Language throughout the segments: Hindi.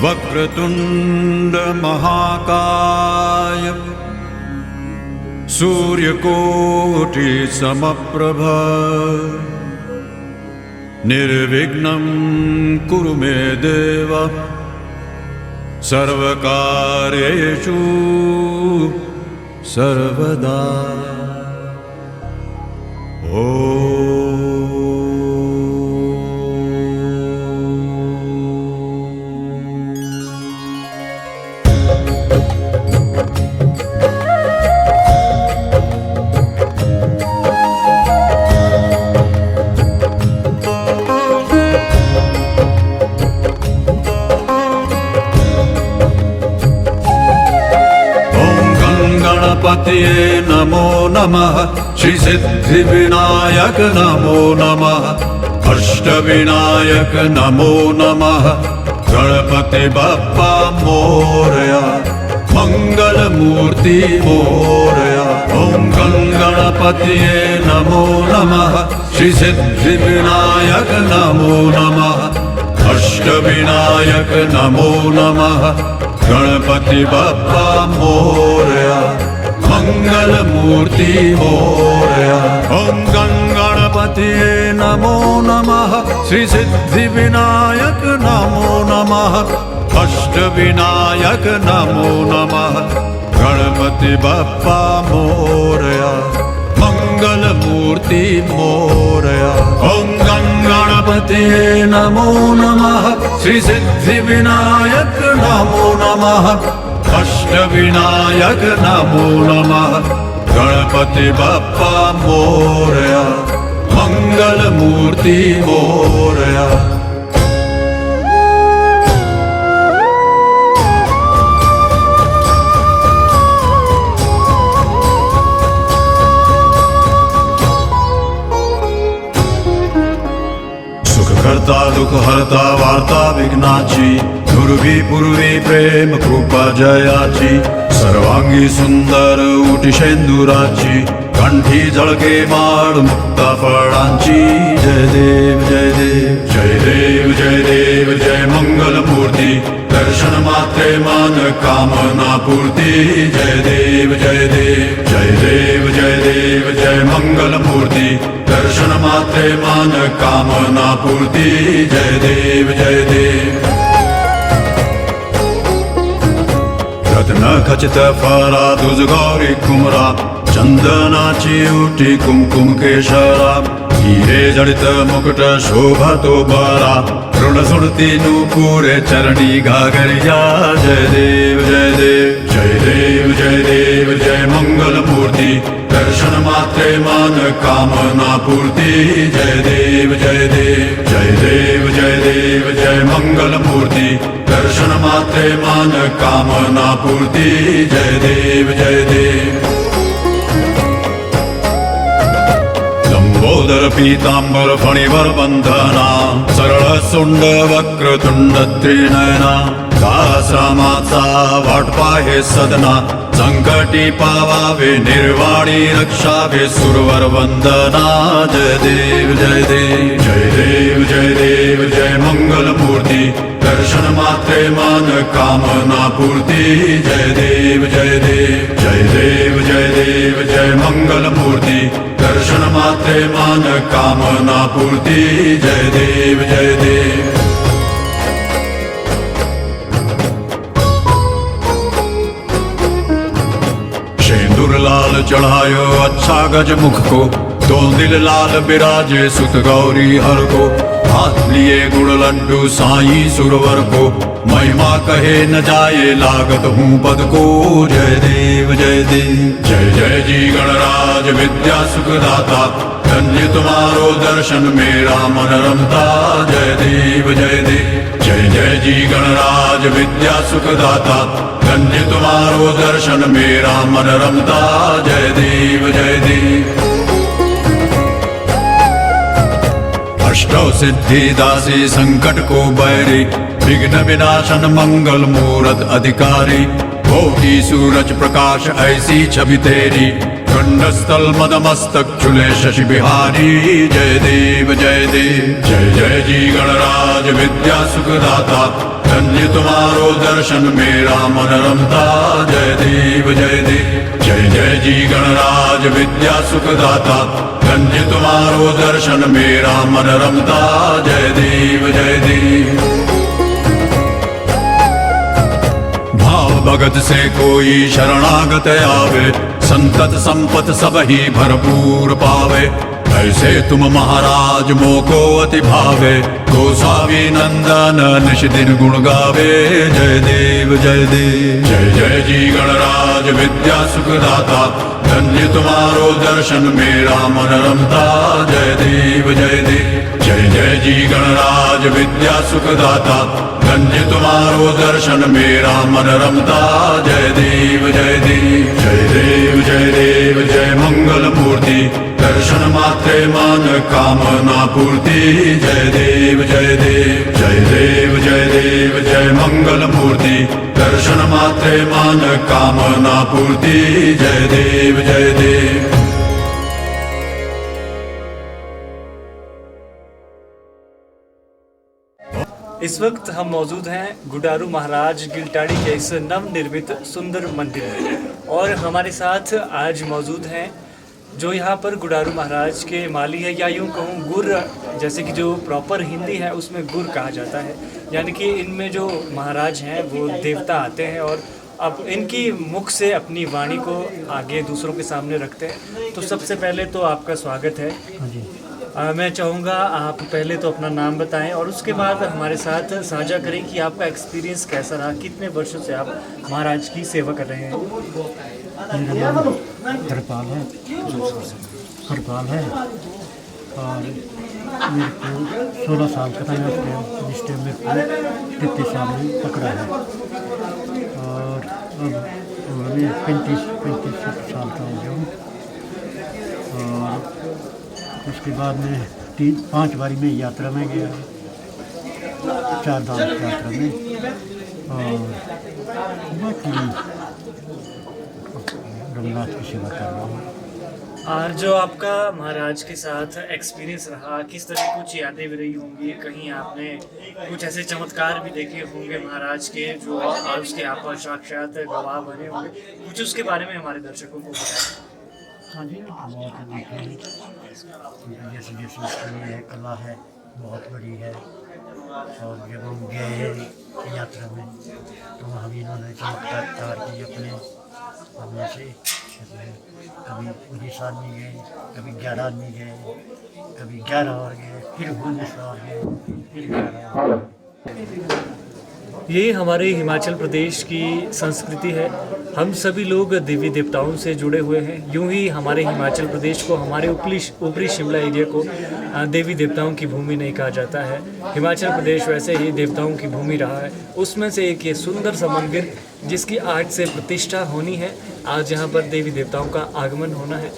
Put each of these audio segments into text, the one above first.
वक्रतुंड महाकाय सूर्यकोटि समप्रभ निर्विघ्नं कुरु मे देव सर्वकार्येषु सर्वदा। गणपतये नमो नमः, श्री सिद्धिविनायक नमो नमः, अष्टविनायक नमो नमः, गणपति बप्पा मोरया, मंगलमूर्ति मोरया। ओम गणपतये नमो नमः, श्री सिद्धिविनायक नमो नमः, अष्टविनायक नमो नमः, गणपति बप्पा मोरया, मंगलमूर्ति मोरया। ओम गणपतये नमो नमः, श्री सिद्धिविनायक नमो नमः, अष्टविनायक नमो नमः, गणपति बप्पा मोरया, मंगलमूर्ति मोरया। ओम गणपतये नमो नमः, श्री सिद्धिविनायक नमो नमः, अष्टविनायक नमो नमः, गणपति बप्पा मोरया, मंगलमूर्ति मोरया। करता दुख हरता वार्ता विघ्नाची, दुर्वी पूर्वी प्रेम कृपा जयाची, सर्वांगी सुंदर उटी शेंदुराची, कंठी झळके माळ मुक्ता फळांची। जय देव जय देव जय देव जय देव जय मंगलमूर्ती, दर्शन मात्रे मान कामना पूर्ती। जय देव जय देव जय देव जय देव जय मंगलमूर्ती, दर्शन मात्रे मान कामना पूर्ती। जय देव जय देव। रत्न खचित फरा तुझ गौरी कुमरा, चंदनाची उटी कुमकुम केशरा, हिरे जडित मुकुट शोभा तो बरा, ऋण सुरती नूपुरे चरणी घागरिया। जय देव जय देव जय देव जय देव जय मंगलमूर्ती, दर्शन मात्रे मान कामना पूर्ती। जय देव जय देव जय देव जय देव जय मंगलमूर्ती, दर्शन मात्रे मान कामना पूर्ती। जय देव जय देव। लंबोदर पीतांबर फणिवर बंधना, सरळ सुंड वक्रतुंड त्रिनयना, दासरामाचा वाटपा हे सदना, संकटी पावावे निर्वाणी रक्षावे सुरवर वंदना। जय देव जय देव जय देव जय देव जय मंगलमूर्ती, दर्शन मात्रे मान कामना पूर्ती। जय देव जय देव जय देव जय देव जय मंगलमूर्ती, दर्शन मात्रे मान कामना पूर्ती। जय देव जय देव। शेंदूर लाल चढ़ायो अच्छा गज मुख को, दो दिल लाल बिराजे सुत गौरी हर को, हाथ लिए गुड़ लड्डू साई सुरवर को, महिमा कहे न जाए लागत हूँ पद को। जय देव जय देव जय जय जी गणराज विद्या सुखदाता, धन्य तुम्हारो दर्शन मेरा मन रमता। जय देव जय देव जय जय जी गणराज विद्या सुखदाता, धन्य तुम्हारो दर्शन मेरा मन रमता। जय देव जय देव। अष्टौ सिद्धि दासी संकट को बैरी, विघ्न विनाशन मंगल मूरत अधिकारी। कोटि सूरज प्रकाश ऐसी छवि तेरी, खंडस्थल मदमस्तक झूले शशि बिहारी। जय देव जय देव जय जय जी गणराज विद्या सुखदाता, धन्य तुम्हारो दर्शन मेरा मन रमता। जय देव जय देव जय जय जी गणराज विद्या सुखदाता, धन्य तुम्हारो दर्शन मेरा मन रमता। जय देव जय देव। भाव भगत से कोई शरणागत आवे, संतत संपत सब ही भरपूर पावे। ऐसे तुम महाराज मोको अति भावे, गोसावी नंदन निश दिन गुण गावे। जय देव जय देव जय जय जी गणराज विद्या सुखदाता, धन्य तुम्हारो दर्शन मेरा मन रमता। जय देव जय देव जय जय जी गणराज विद्या सुखदाता, धन्य तुम्हारो दर्शन मेरा मन रमता। जय देव जय देव जय देव जय देव जय मंगल मूर्ति, दर्शन मात्रे मन कामना पूर्ति। जय देव जय देव जय देव जय देव जय मंगल मूर्ति, दर्शन मात्रे मन कामना पूर्ति। जय देव जय देव। इस वक्त हम मौजूद हैं गुडारू महाराज गिलटाड़ी के इस नवनिर्मित सुंदर मंदिर में, और हमारे साथ आज मौजूद हैं जो यहाँ पर गुडारू महाराज के माली है, या यूँ कहूँ गुर, जैसे कि जो प्रॉपर हिंदी है उसमें गुर कहा जाता है। यानी कि इनमें जो महाराज हैं वो देवता आते हैं और अब इनकी मुख से अपनी वाणी को आगे दूसरों के सामने रखते हैं। तो सबसे पहले तो आपका स्वागत है। जी मैं चाहूँगा आप पहले तो अपना नाम बताएं और उसके बाद हमारे साथ साझा करें कि आपका एक्सपीरियंस कैसा रहा, कितने वर्षों से आप महाराज की सेवा कर रहे हैं। मेरा नाम हरपाल है, हरपाल है और मेरे को 16 साल का था जिस टाइम मेरे को 33 साल में पकड़ा है, और अब मैं 35 साल का हो गया हूँ। और उसके बाद में 5 बारी में यात्रा में गया, 4 धाम यात्रा में, और बाकी रघुनाथ की सेवा कर रहा हूँ। और जो आपका महाराज के साथ एक्सपीरियंस रहा, किस तरह की कुछ यादें भी रही होंगी, कहीं आपने कुछ ऐसे चमत्कार भी देखे होंगे महाराज के जो उसके आप साक्षात गवाह बने होंगे, कुछ उसके बारे में हमारे दर्शकों को बताएं। हाँ जी, बहुत देखे हैं, जैसे जैसे कला है बहुत बड़ी है। और जब हम गए यात्रा में तो वहाँ भी इन्होंने चमत्कार किए अपने से। कभी 19 आदमी गए, कभी 11 आदमी गए, कभी 11 और गए, फिर 19 और गए, फिर 11। ये हमारे हिमाचल प्रदेश की संस्कृति है। हम सभी लोग देवी देवताओं से जुड़े हुए हैं। यूं ही हमारे हिमाचल प्रदेश को, हमारे ऊपरी शिमला एरिया को देवी देवताओं की भूमि नहीं कहा जाता है। हिमाचल प्रदेश वैसे ही देवताओं की भूमि रहा है। उसमें से एक ये सुंदर सा मंदिर जिसकी आज से प्रतिष्ठा होनी है। आज यहाँ पर देवी देवताओं का आगमन होना है।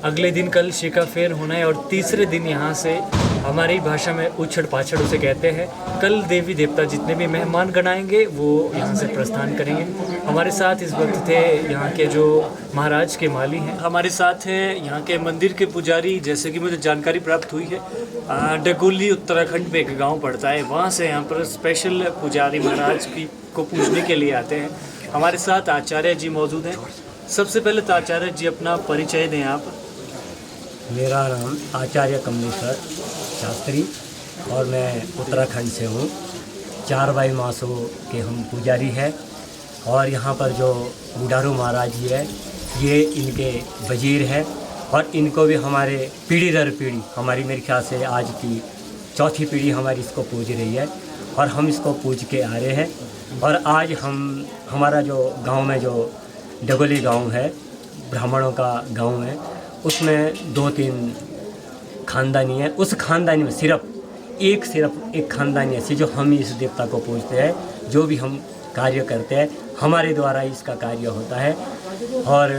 अगले दिन कल शिका फेर होना है और तीसरे दिन यहाँ से हमारी भाषा में उछड़ पाछड़ उसे कहते हैं। कल देवी देवता जितने भी मेहमान गण आएंगे वो यहाँ से प्रस्थान करेंगे। हमारे साथ इस वक्त थे यहाँ के जो महाराज के माली हैं, हमारे साथ हैं यहाँ के मंदिर के पुजारी। जैसे कि मुझे जानकारी प्राप्त हुई है, डगोली उत्तराखंड में एक गाँव पड़ता है, वहाँ से यहाँ पर स्पेशल पुजारी महाराज को पूजने के लिए आते हैं। हमारे साथ आचार्य जी मौजूद हैं। सबसे पहले तो आचार्य जी अपना परिचय दें आप। मेरा नाम आचार्य कमलेश्वर शास्त्री और मैं उत्तराखंड से हूँ। 4 भाई मासों के हम पुजारी हैं और यहाँ पर जो गुडारू महाराज जी है ये इनके वजीर है और इनको भी हमारे पीढ़ी दर पीढ़ी, हमारी मेरे ख्याल से आज की 4थी पीढ़ी हमारी इसको पूज रही है और हम इसको पूज के आ रहे हैं। और आज हमारा जो गांव में जो डगोली गांव है, ब्राह्मणों का गांव है, उसमें 2-3 खानदानी है। उस खानदानी में सिर्फ एक खानदानी ऐसी जो हम इस देवता को पूजते हैं, जो भी हम कार्य करते हैं हमारे द्वारा ही इसका कार्य होता है। और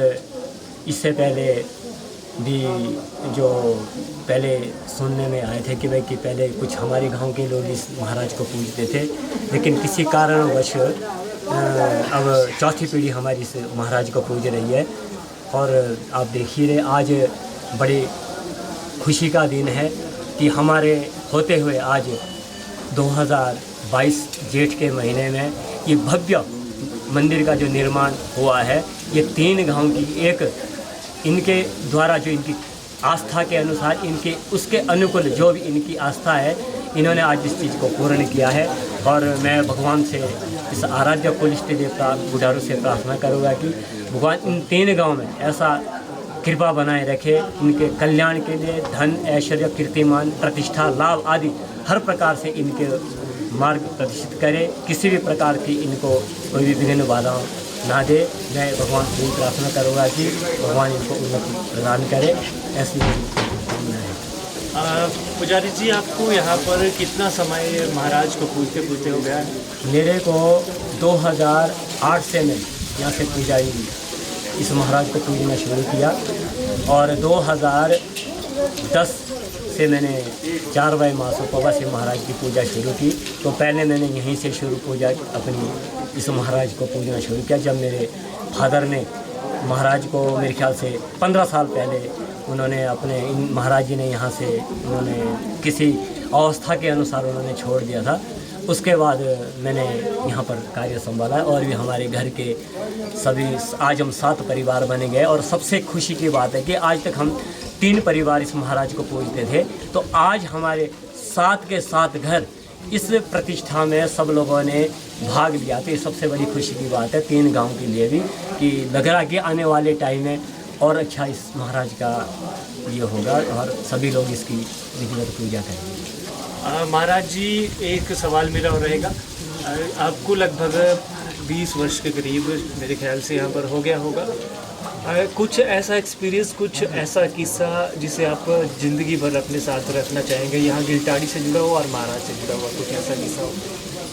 इससे पहले भी जो पहले सुनने में आए थे कि भाई कि पहले कुछ हमारे गांव के लोग इस महाराज को पूजते थे, लेकिन किसी कारणवश अब चौथी पीढ़ी हमारी इस महाराज को पूज रही है। और आप देख ही रहे, आज बड़ी खुशी का दिन है कि हमारे होते हुए आज 2022 जेठ के महीने में ये भव्य मंदिर का जो निर्माण हुआ है, ये 3 गांव की एक इनके द्वारा जो इनकी आस्था के अनुसार, इनके उसके अनुकूल जो भी इनकी आस्था है, इन्होंने आज इस चीज़ को पूर्ण किया है। और मैं भगवान से, इस आराध्य कुल इष्ट देवता बुढ़ारू से प्रार्थना करूँगा कि भगवान इन 3 गांव में ऐसा कृपा बनाए रखे, इनके कल्याण के लिए धन, ऐश्वर्य, कीर्तिमान, प्रतिष्ठा, लाभ आदि हर प्रकार से इनके मार्ग प्रदर्शित करे, किसी भी प्रकार की इनको कोई भी विघ्न बाधा ना दे। मैं भगवान से प्रार्थना करूँगा कि भगवान इनको उन्नति प्रदान करे, ऐसी मेरी कामना है। पुजारी जी, आपको यहाँ पर कितना समय महाराज को पूजते हो गया है? मेरे को 2008 से मैं यहाँ से पुजारी इस महाराज को पूजना शुरू किया, और 2010 से मैंने 4 मासों से महाराज की पूजा शुरू की। तो पहले मैंने यहीं से शुरू पूजा अपनी इस महाराज को पूजना शुरू किया। जब मेरे फादर ने महाराज को, मेरे ख्याल से 15 साल पहले उन्होंने अपने इन महाराज जी ने यहाँ से उन्होंने किसी अवस्था के अनुसार उन्होंने छोड़ दिया था। उसके बाद मैंने यहाँ पर कार्य संभाला, और भी हमारे घर के सभी, आज हम 7 परिवार बने गए। और सबसे खुशी की बात है कि आज तक हम 3 परिवार इस महाराज को पूजते थे, तो आज हमारे 7 के 7 घर इस प्रतिष्ठा में सब लोगों ने भाग लिया। तो ये सबसे बड़ी खुशी की बात है 3 गांव के लिए भी, कि लग रहा कि आने वाले टाइम में और अच्छा इस महाराज का ये होगा और सभी लोग इसकी विधिवत पूजा करेंगे। महाराज जी, एक सवाल मेरा और रहेगा। आपको लगभग 20 वर्ष के करीब मेरे ख्याल से यहाँ पर हो गया होगा। कुछ ऐसा एक्सपीरियंस, कुछ ऐसा किस्सा जिसे आप ज़िंदगी भर अपने साथ रखना चाहेंगे, यहाँ गिलटाड़ी से जुड़ा हो और महाराज से जुड़ा हुआ कुछ ऐसा किस्सा हो?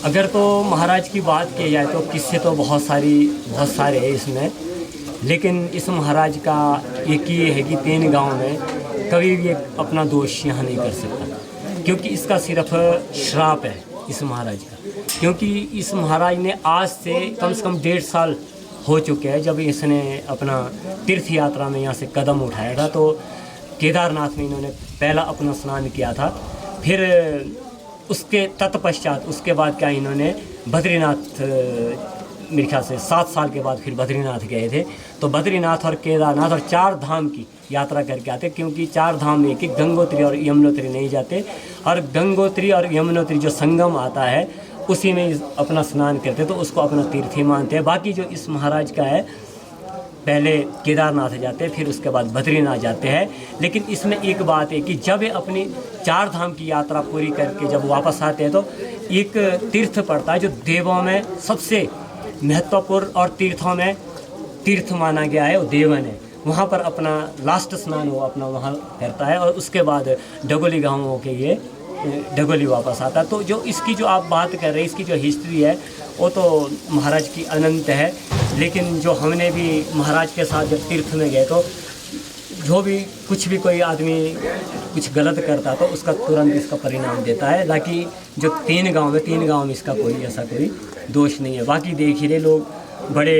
अगर तो महाराज की बात की जाए तो किस्से तो बहुत सारे हैं इसमें, लेकिन इस महाराज का एक ही है कि 3 गांव में कभी भी अपना दोष यहाँ नहीं कर सकता, क्योंकि इसका सिर्फ श्राप है इस महाराज का। क्योंकि इस महाराज ने आज से कम 1.5 साल हो चुके हैं जब इसने अपना तीर्थ यात्रा में यहाँ से कदम उठाया था। तो केदारनाथ में इन्होंने पहला अपना स्नान किया था, फिर उसके तत्पश्चात उसके बाद क्या इन्होंने बद्रीनाथ, मेरे ख्याल से 7 साल के बाद फिर बद्रीनाथ गए थे। तो बद्रीनाथ और केदारनाथ और 4 धाम की यात्रा करके आते, क्योंकि 4 धाम में कि गंगोत्री और यमुनोत्री नहीं जाते, और गंगोत्री और यमुनोत्री जो संगम आता है उसी में अपना स्नान करते, तो उसको अपना तीर्थ ही मानते हैं। बाकी जो इस महाराज का है, पहले केदारनाथ जाते हैं, फिर उसके बाद बद्रीनाथ जाते हैं। लेकिन इसमें एक बात है कि जब ये अपनी 4 धाम की यात्रा पूरी करके जब वापस आते हैं, तो एक तीर्थ पड़ता है जो देवों में सबसे महत्वपूर्ण और तीर्थों में तीर्थ माना गया है, वो देवन है। वहाँ पर अपना लास्ट स्नान वो अपना वहाँ करता है, और उसके बाद डगोली गाँव के ये डगोली वापस आता है। तो जो इसकी जो आप बात कर रहे हैं, इसकी जो हिस्ट्री है वो तो महाराज की अनंत है। लेकिन जो हमने भी महाराज के साथ जब तीर्थ में गए, तो जो भी कुछ भी कोई आदमी कुछ गलत करता तो उसका तुरंत इसका परिणाम देता है। बाकी जो 3 गांव में इसका कोई ऐसा कोई दोष नहीं है। बाकी देख ही रहे, लोग बड़े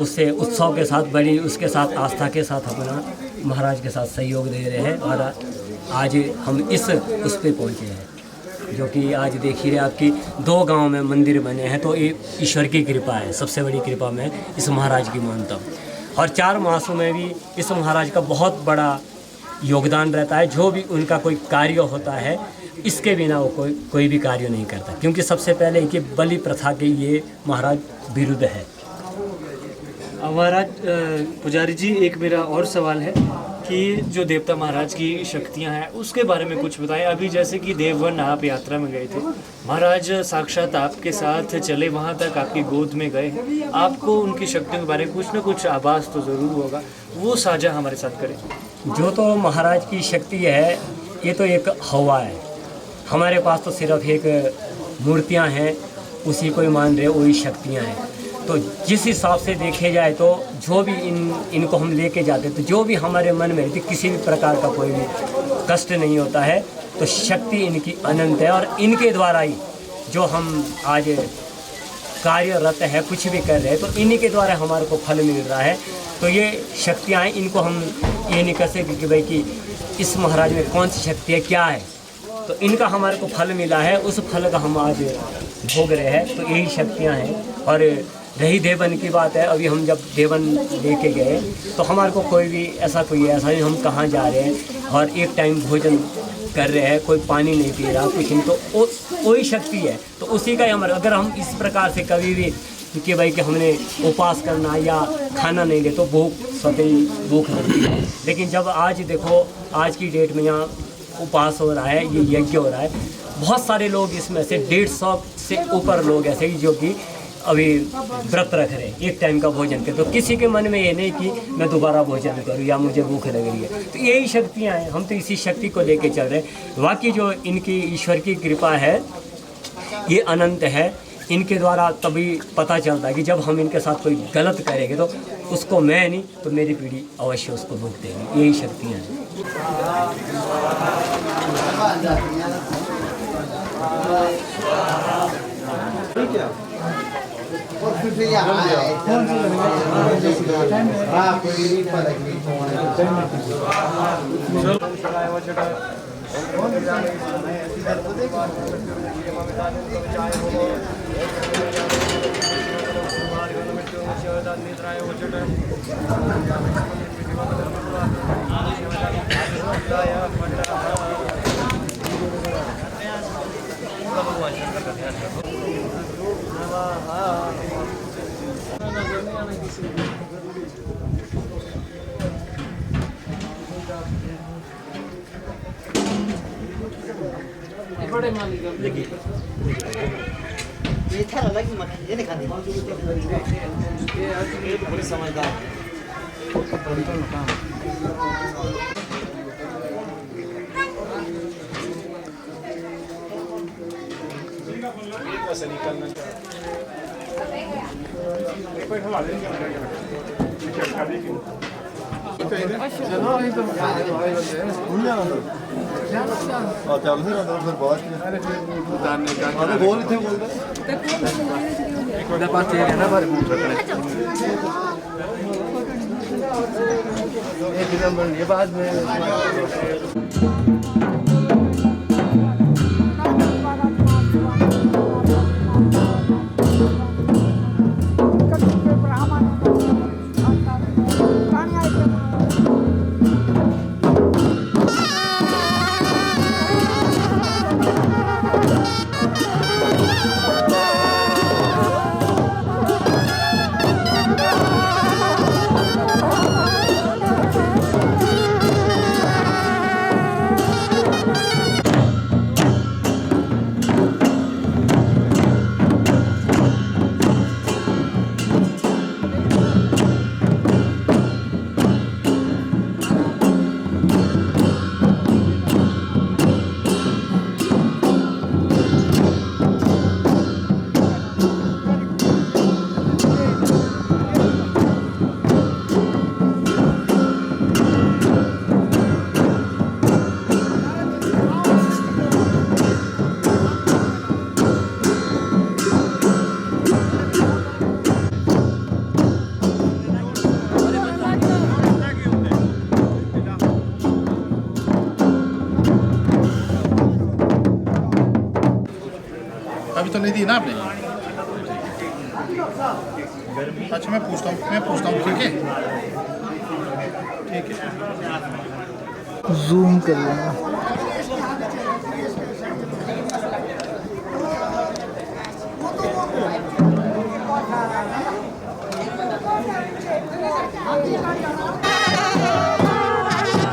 उससे उत्सव के साथ, बड़ी उसके साथ आस्था के साथ अपना महाराज के साथ सहयोग दे रहे हैं, और आज हम उस पर पहुँचे हैं, जो कि आज देख ही रहे आपकी 2 गांव में मंदिर बने हैं। तो ये ईश्वर की कृपा है, सबसे बड़ी कृपा मैं इस महाराज की मानता हूँ। और 4 मासों में भी इस महाराज का बहुत बड़ा योगदान रहता है। जो भी उनका कोई कार्य होता है, इसके बिना वो कोई भी कार्य नहीं करता, क्योंकि सबसे पहले कि बलि प्रथा के ये महाराज विरुद्ध है। महाराज, पुजारी जी, एक मेरा और सवाल है कि जो देवता महाराज की शक्तियां हैं उसके बारे में कुछ बताएं। अभी जैसे कि देववन आप यात्रा में गए थे, महाराज साक्षात आपके साथ चले, वहां तक आपकी गोद में गए, आपको उनकी शक्तियों के बारे में कुछ ना कुछ आभास तो ज़रूर होगा, वो साझा हमारे साथ करें। जो तो महाराज की शक्ति है ये तो एक हवा है, हमारे पास तो सिर्फ एक मूर्तियां हैं, उसी को ही मान रहे, वही शक्तियां हैं। तो जिस हिसाब से देखे जाए तो जो भी इनको हम लेके जाते तो जो भी हमारे मन में रहती, किसी भी प्रकार का कोई भी कष्ट नहीं होता है। तो शक्ति इनकी अनंत है और इनके द्वारा ही जो हम आज कार्यरत है, कुछ भी कर रहे हैं, तो इन्हीं के द्वारा हमारे को फल मिल रहा है। तो ये शक्तियाँ हैं, इनको हम ये नहीं कह सकते कि भाई कि इस महाराज में कौन सी शक्ति है, क्या है। तो इनका हमारे को फल मिला है, उस फल का हम आज भोग रहे हैं। तो यही शक्तियाँ हैं। और रही देवन की बात है, अभी हम जब देवन लेके गए तो हमारे को कोई भी ऐसा नहीं, हम कहाँ जा रहे हैं और एक टाइम भोजन कर रहे हैं, कोई पानी नहीं पी रहा, कुछ नहीं, तो वही शक्ति है। तो उसी का ही हमारा, अगर हम इस प्रकार से कभी भी कि भाई कि हमने उपवास करना या खाना नहीं ले तो स्वतः ही भूख लगती है। लेकिन जब आज देखो, आज की डेट में यहाँ उपवास हो रहा है, ये यज्ञ हो रहा है, बहुत सारे लोग इसमें से 150 से ऊपर लोग ऐसे ही जो कि अभी व्रत रख रहे हैं, एक टाइम का भोजन के। तो किसी के मन में ये नहीं कि मैं दोबारा भोजन करूँ या मुझे भूख लग रही है। तो यही शक्तियाँ हैं, हम तो इसी शक्ति को लेके चल रहे हैं। बाकी जो इनकी ईश्वर की कृपा है ये अनंत है। इनके द्वारा तभी पता चलता है कि जब हम इनके साथ कोई गलत करेंगे तो उसको मैं नहीं तो मेरी पीढ़ी अवश्य उसको भुगत देगी। यही शक्तियाँ हैं। ये था अलग ही मत ये दिखा दे ये तो बड़ी समझदार ਚੱਲ ਫਿਰ ਬਾਅਦ ਚ ਦਾਨੇ ਕਾ ਹੋਰ ਇੱਥੇ ਬੋਲਦਾ ਉਹਦਾ ਪਾਸੇ ਹੈ ਨਾ ਬਾਰੇ ਬੂਟ ਰੱਖਣੇ ਇਹ ਫਿਲਮ ਬਣ ਗਈ ਬਾਅਦ में अभी तो नहीं दी ना आपने। अच्छा मैं पूछता हूँ ठीक है ठीक है जूम कर लेना। Thank you.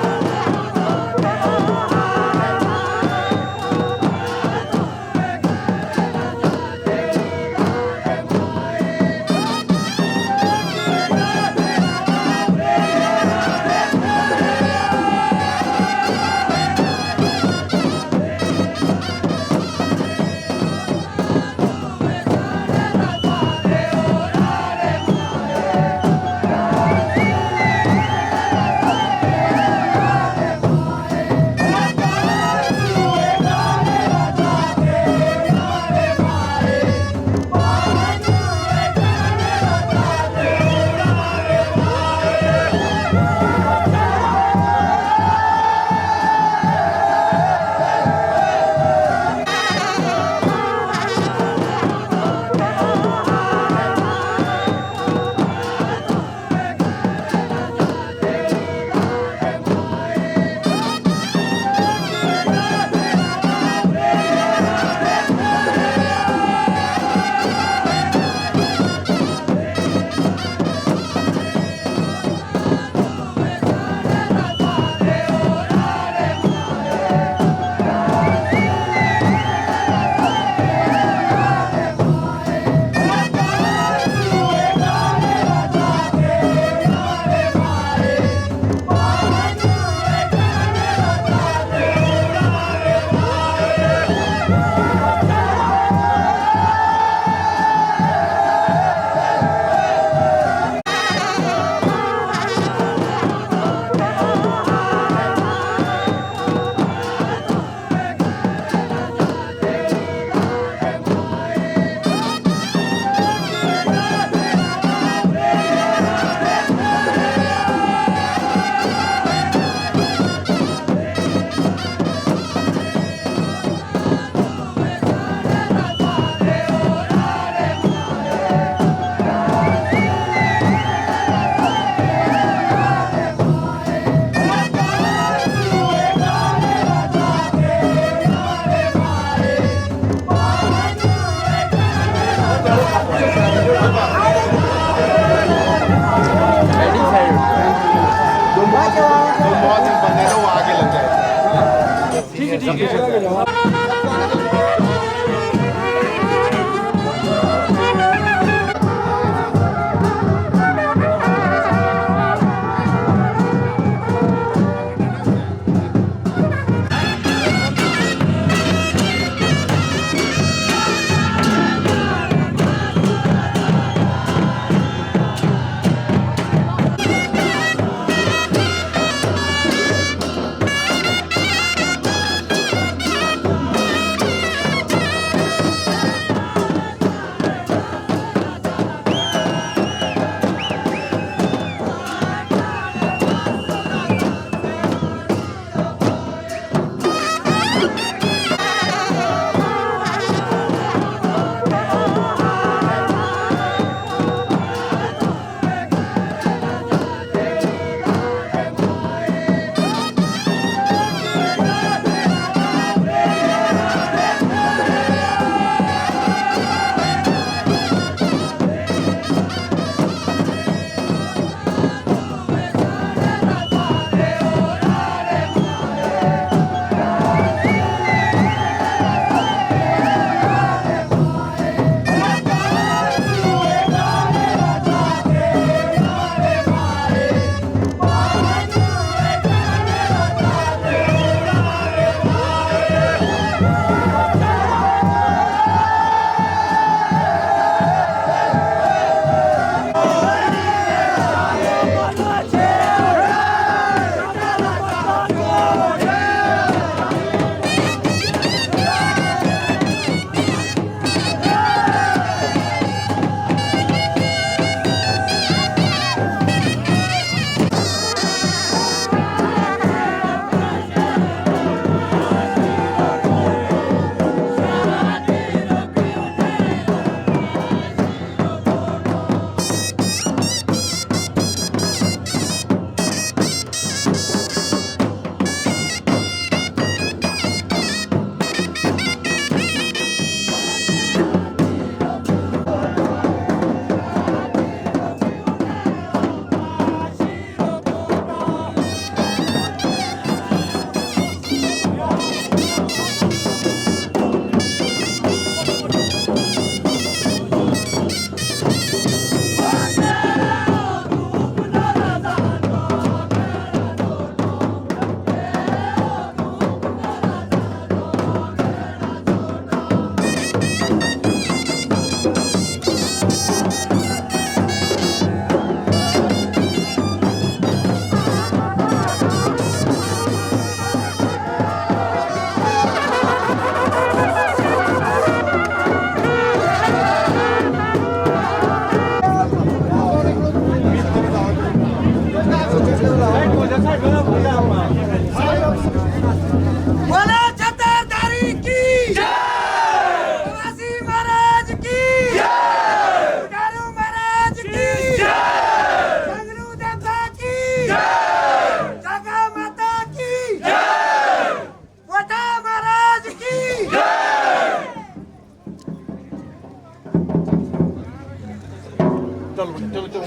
चलो चलो चलो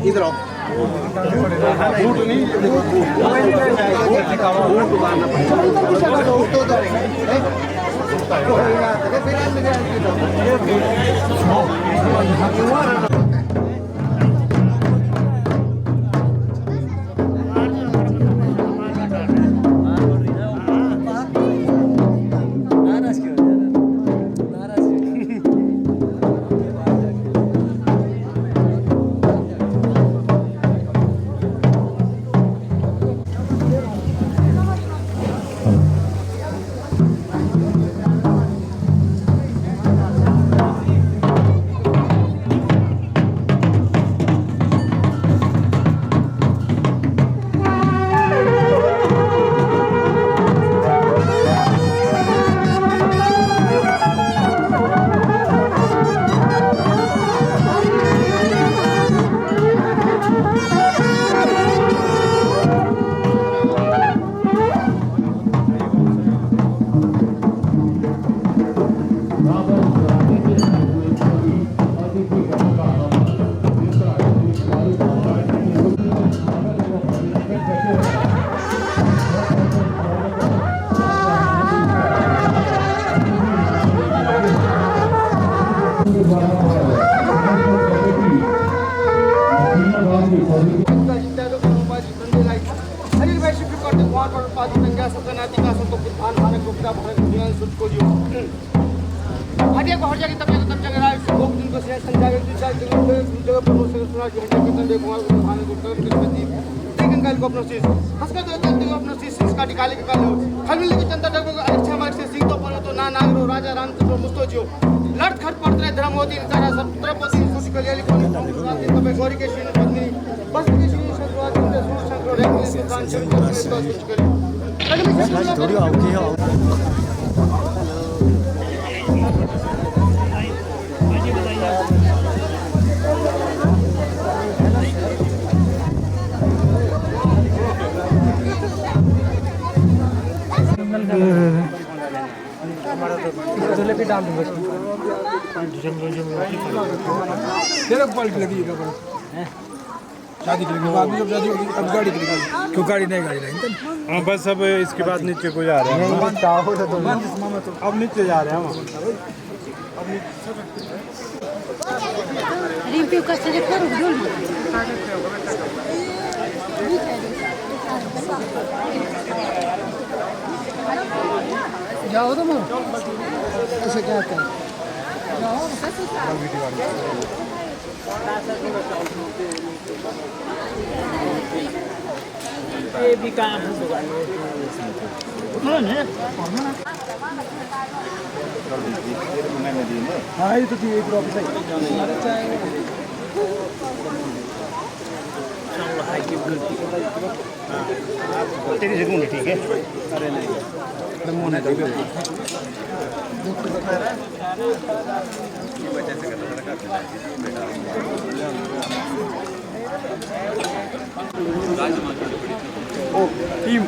इधर आओ बूट नहीं हटिया को हट जाएगी तब जगह राय लोग जिनको से संजावे जगह पर मुझसे सुना जो हटिया के तंदे कुमार को खाने को कर लेकिन कल को अपना चीज हंस कर देते हो अपना चीज का निकाले के कल खलमिल की जनता डगो अच्छा मार से सिंह तो पर तो ना नागरो राजा रामचंद्र मुस्तो जियो लड़ खट पड़ते धर्म होती तारा सब तरफ होती खुशी कर लिया लिखो तब गौरी के श्री पत्नी बस के श्री शुरुआत में सुर संक्रो रे के दुकान से तो कुछ कर थोड़ी आओगी हो भी डाल दूंगा तेरे को पलट लगी शादी के लिए बाद में जब शादी होगी अब गाड़ी के लिए क्यों गाड़ी नहीं गाड़ी नहीं हाँ बस अब इसके बाद नीचे को जा रहे हैं अब नीचे जा रहे हैं रिव्यू का से करो जाओ तुम ऐसे क्या कर ये भी काम हाँ ये तो थी एक ऑफिस है तेरी जगह नहीं ठीक है अरे नहीं टीम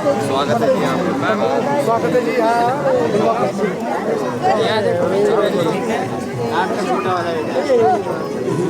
स्वागत है जी आपका। स्वागत है जी। आपका छोटा वाला बेटा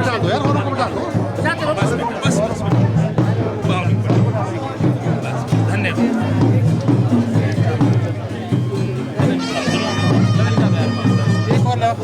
डाल दो यार, और ऊपर डाल दो। एक और लाओ।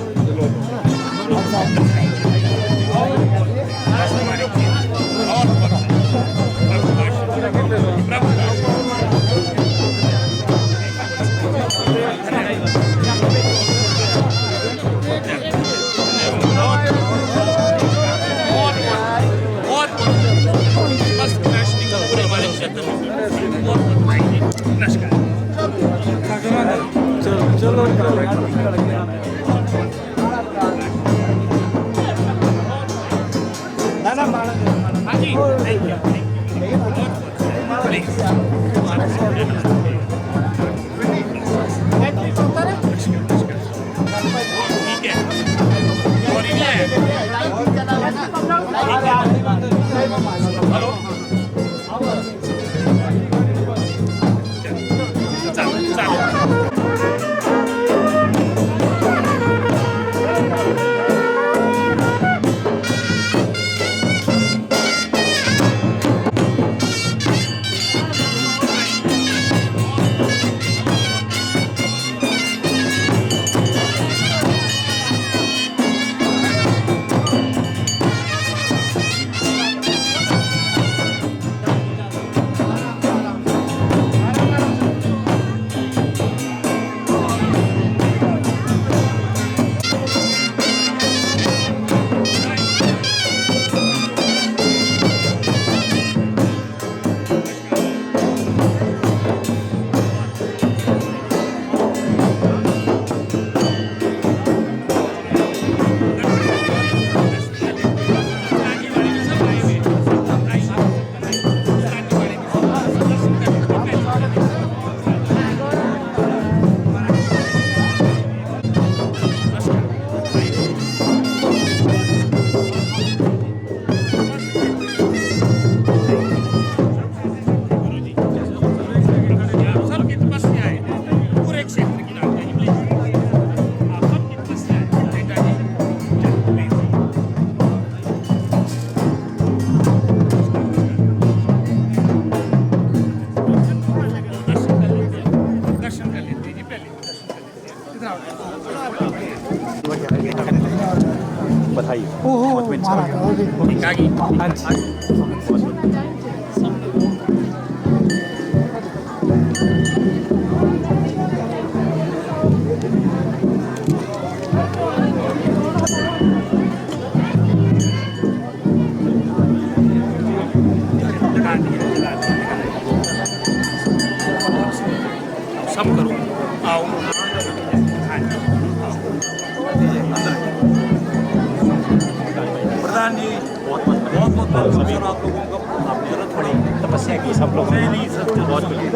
प्रधान जी बहुत बहुत सभी आप लोगों को आपने जरूरत पड़ी तपस्या की सब लोगों ने बहुत बढ़िया।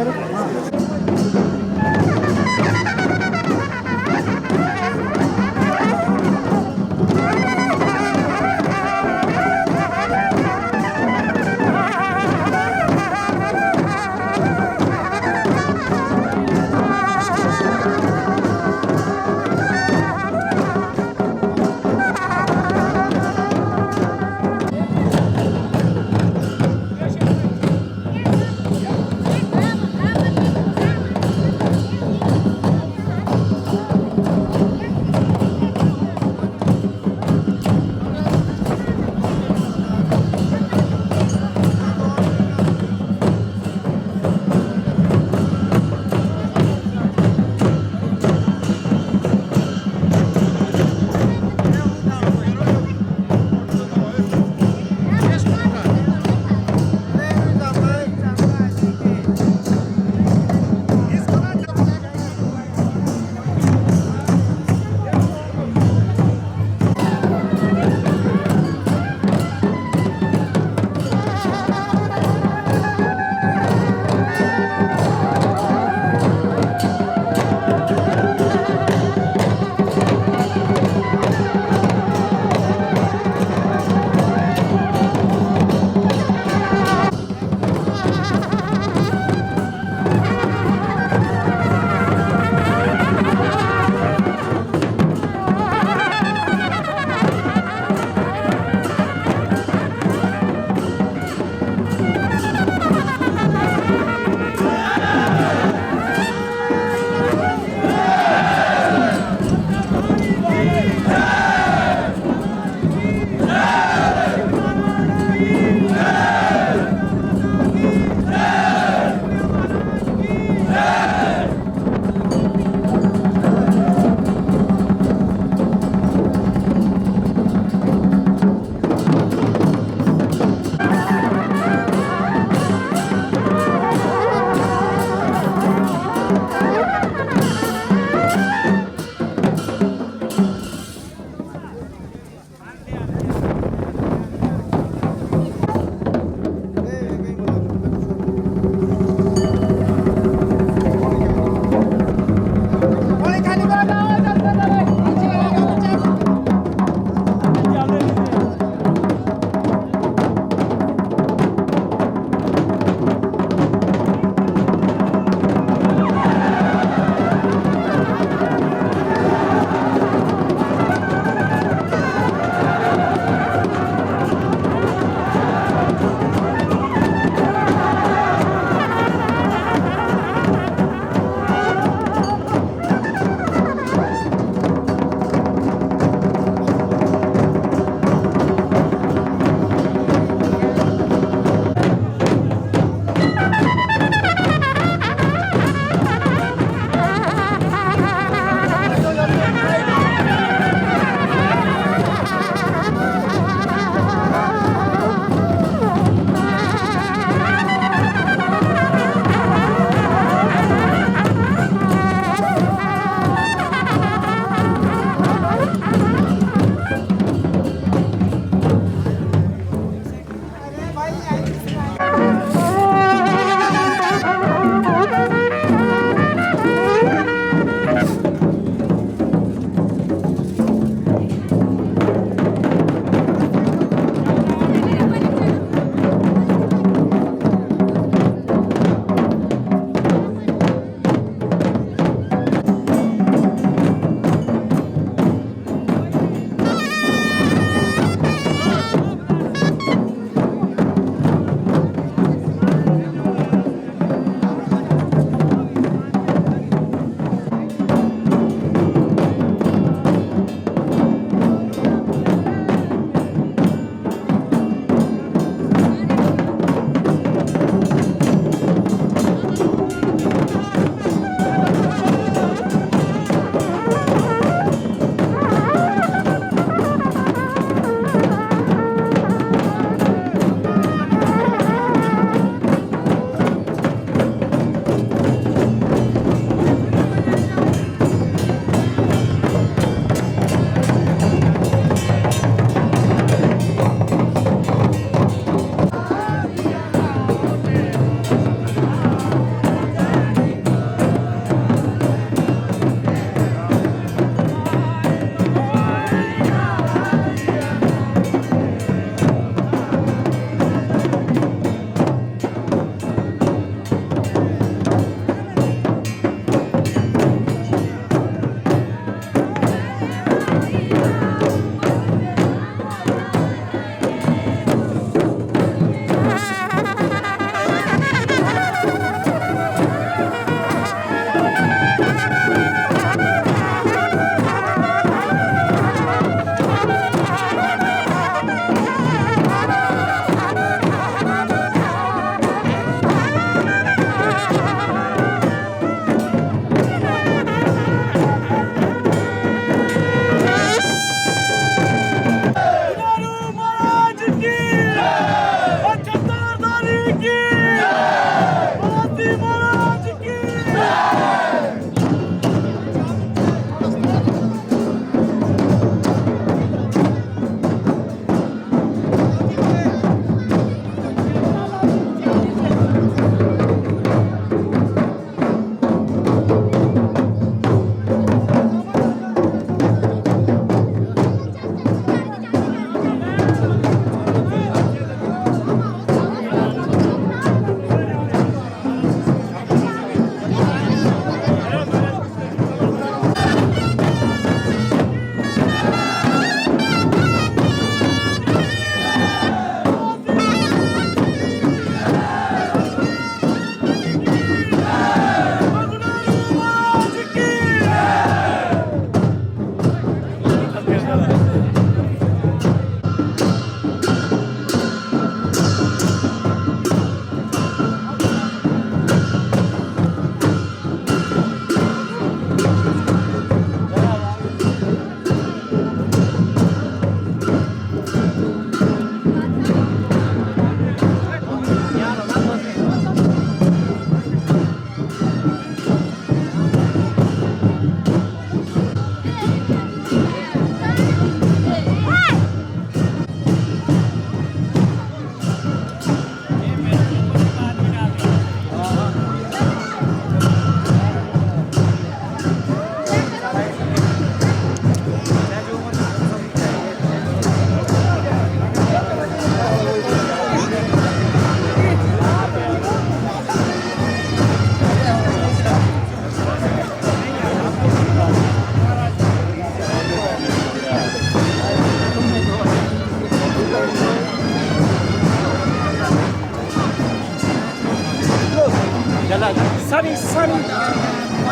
सनी सनी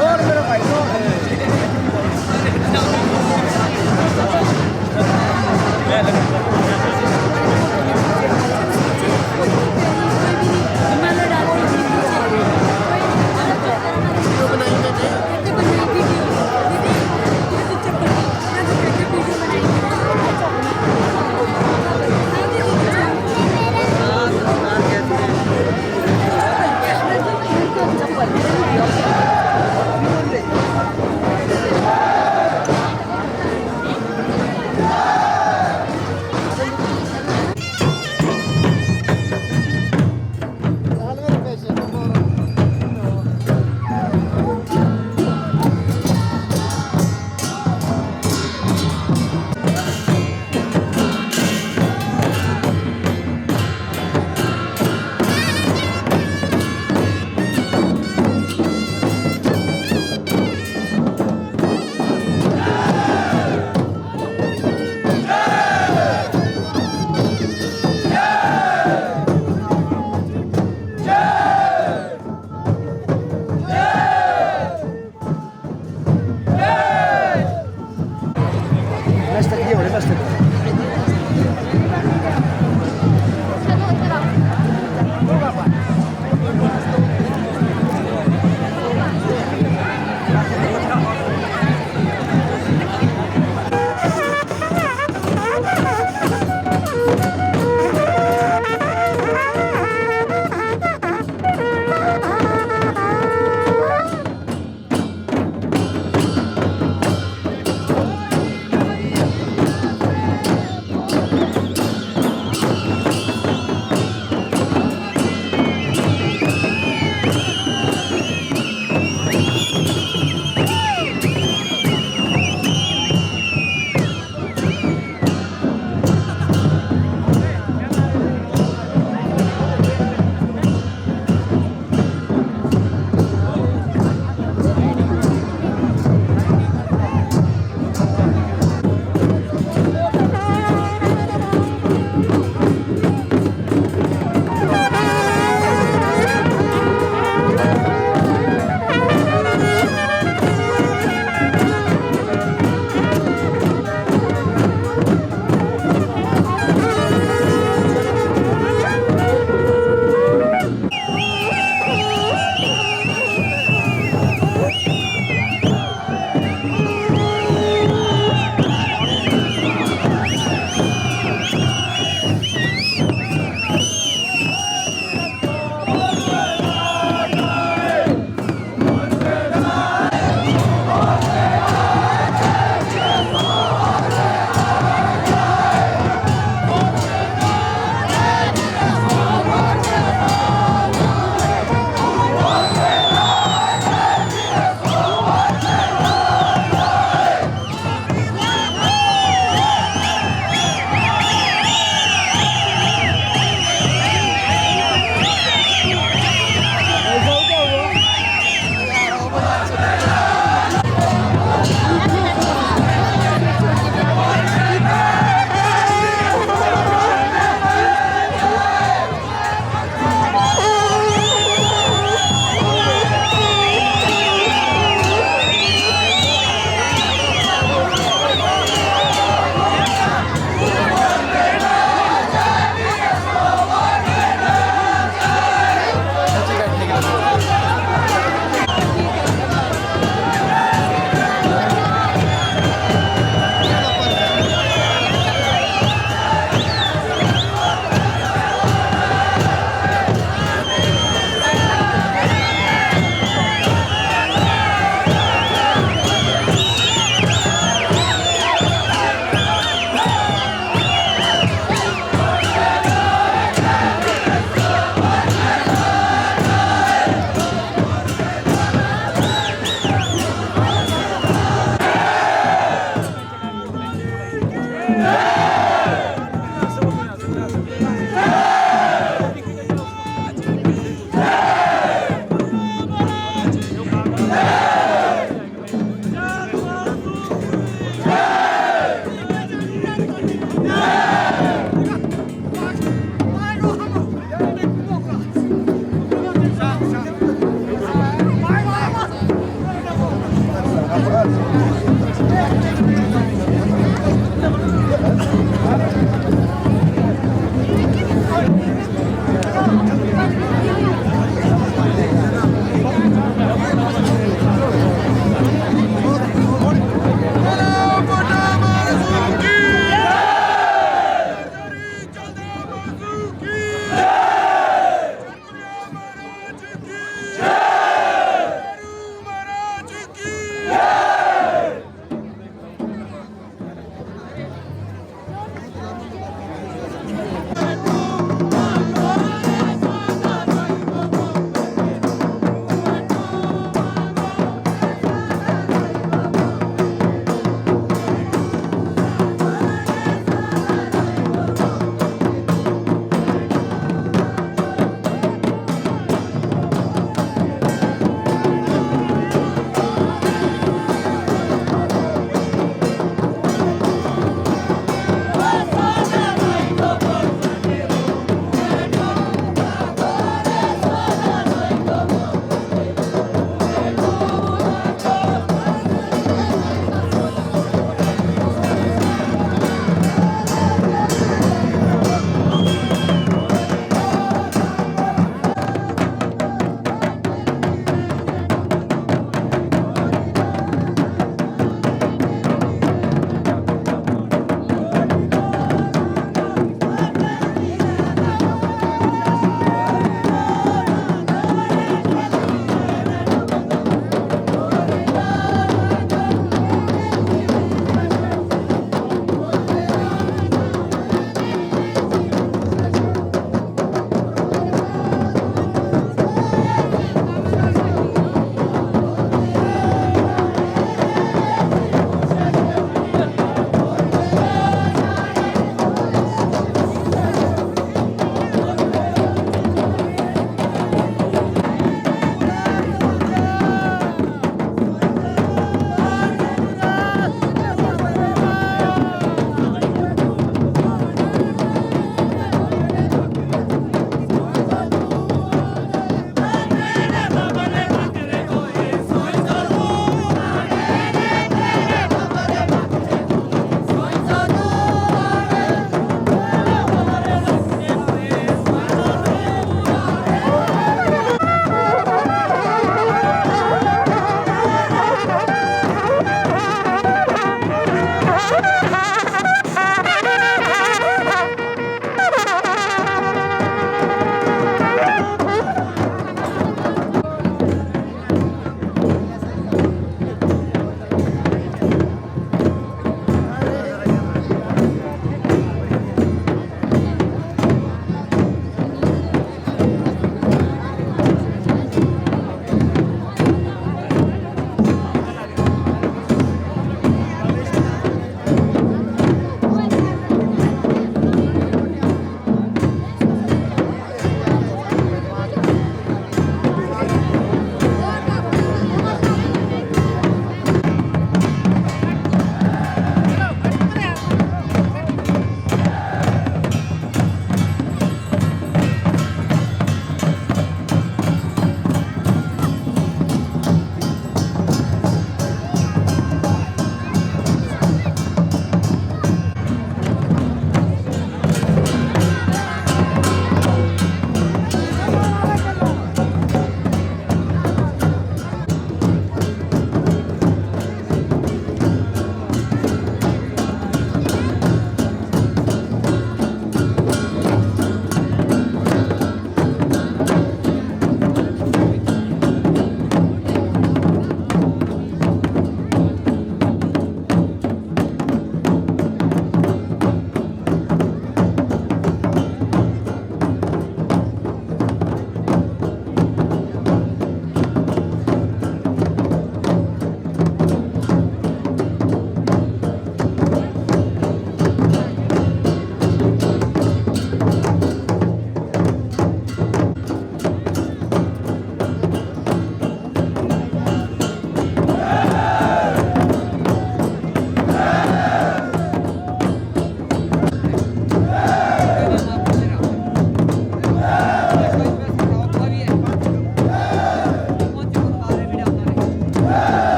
और मेरा भाई तो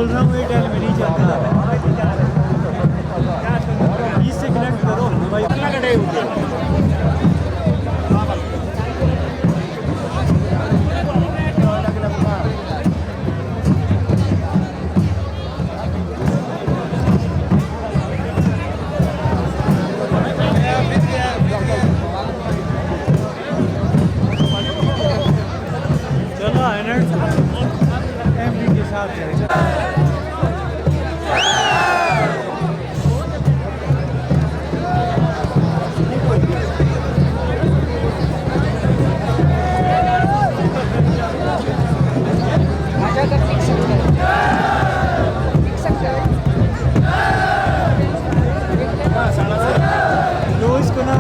बोल रहा हूँ एयरटेल में नहीं चलता है। इससे कनेक्ट करो भाई, कितना कटे चलो एमडी के साथ जाएगा। तो इसको ना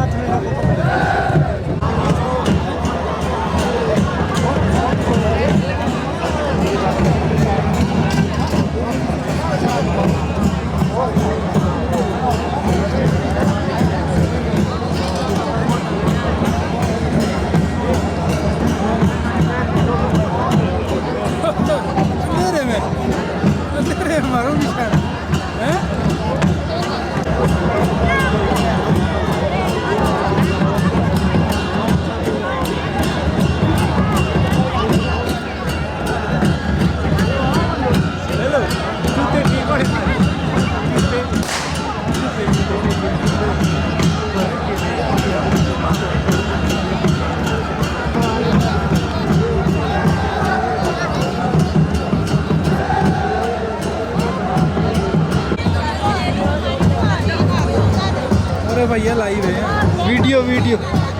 मारो निशान है। अरे भैया लाइव है वीडियो।